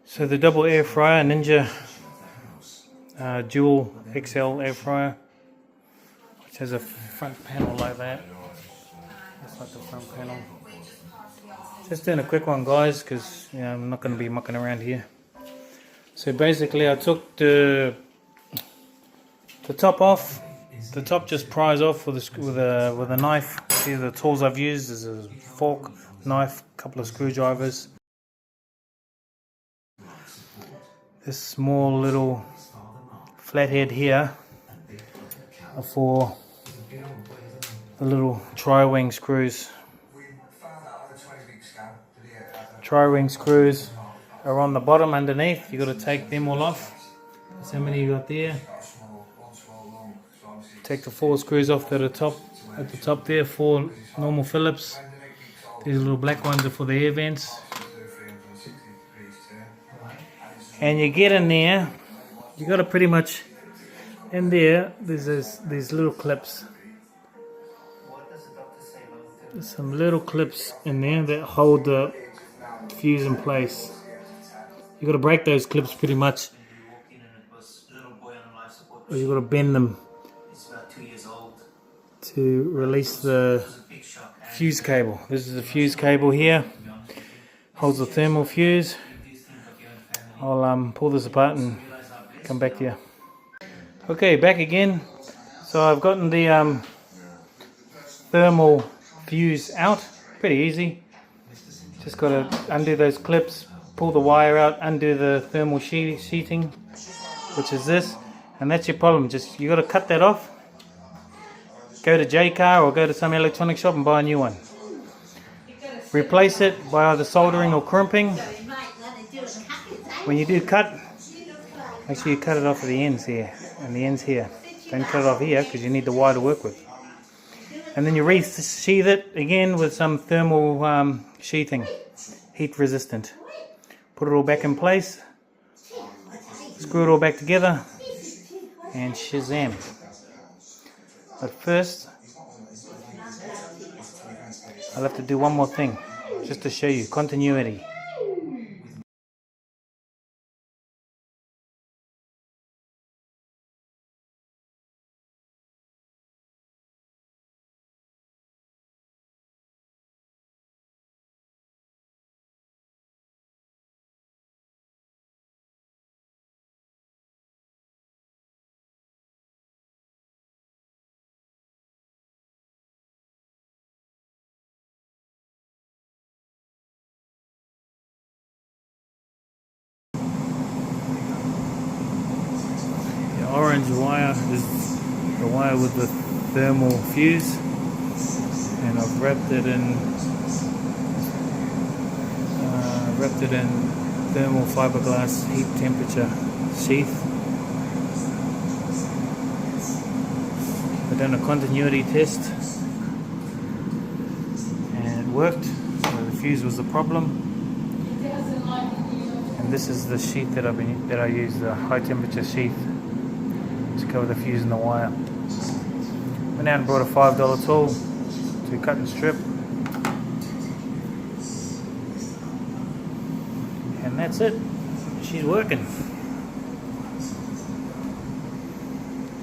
So the double air fryer, Ninja dual XL air fryer, which has a front panel like that. That's like the front panel. Just doing a quick one, guys, because I'm not going to be mucking around here. So basically, I took the top off. The top just pries off with a knife. See, the tools I've used is a fork, knife, a couple of screwdrivers. This small little flathead here for the little tri-wing screws. Tri-wing screws are on the bottom underneath. You got to take them all off. That's how many you got there. Take the 4 screws off that are at the top there. 4 normal Phillips. These little black ones are for the air vents. And you get in there, you got to pretty much, in there, there's these little clips. There's some little clips in there that hold the fuse in place. You got to break those clips pretty much, or you got to bend them to release the fuse cable. This is the fuse cable here, holds the thermal fuse. I'll pull this apart and come back to you. Okay, back again. So I've gotten the thermal fuse out. Pretty easy. Just got to undo those clips, pull the wire out, undo the thermal sheeting, which is this, and that's your problem. Just you got to cut that off. Go to J-Car or go to some electronic shop and buy a new one. Replace it by either soldering or crimping. When you do cut, make sure you cut it off at the ends here and the ends here. Don't cut it off here because you need the wire to work with. And then you re-sheath it again with some thermal sheathing, heat resistant. Put it all back in place, screw it all back together, and shazam. But first, I'll have to do one more thing just to show you continuity. Orange wire is the wire with the thermal fuse, and I've wrapped it in thermal fiberglass heat temperature sheath. I've done a continuity test and it worked. So the fuse was the problem, and this is the sheath that I use, the high temperature sheath, to cover the fuse and the wire. Went out and brought a $5 tool to cut and strip, and that's it. She's working.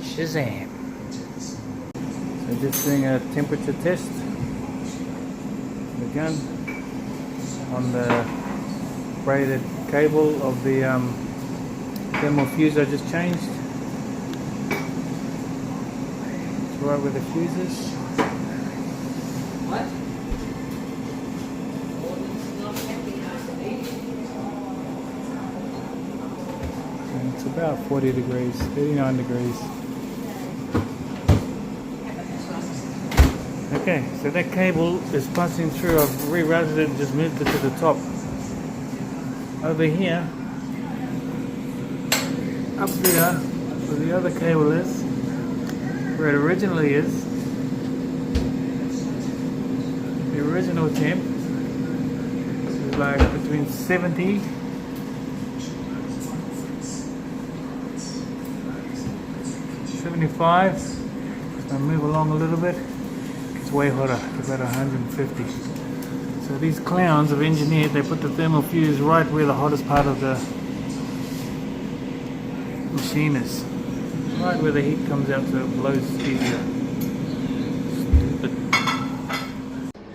Shazam! So just doing a temperature test. Again on the braided cable of the thermal fuse I just changed. Right where the fuse is. What? And it's about 40 degrees, 39 degrees. Okay, so that cable is passing through. I've rerouted it and just moved it to the top. Over here, up there, where the other cable is, where it originally is, the original temp is like between 70 75. So I move along a little bit, it's way hotter, it's about 150. So these clowns have engineered, they put the thermal fuse right where the hottest part of the machine is. Right where the heat comes out so it blows easier. Stupid.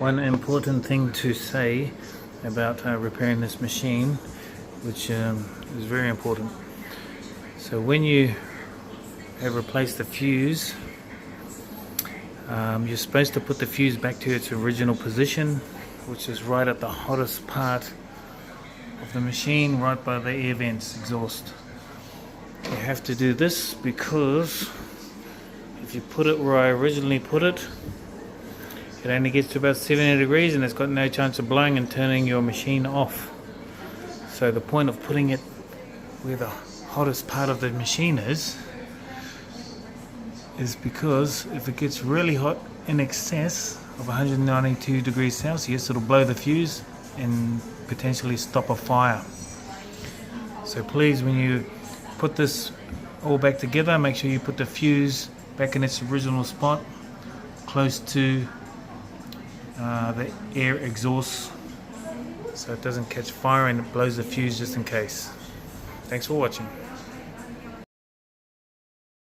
One important thing to say about repairing this machine, which is very important. So when you have replaced the fuse, you're supposed to put the fuse back to its original position, which is right at the hottest part of the machine, right by the air vents exhaust. You have to do this because if you put it where I originally put it, it only gets to about 70 degrees and it's got no chance of blowing and turning your machine off. So the point of putting it where the hottest part of the machine is because if it gets really hot in excess of 192 degrees Celsius, it'll blow the fuse and potentially stop a fire. So please, when you put this all back together, make sure you put the fuse back in its original spot, close to the air exhaust, so it doesn't catch fire and it blows the fuse just in case. Thanks for watching.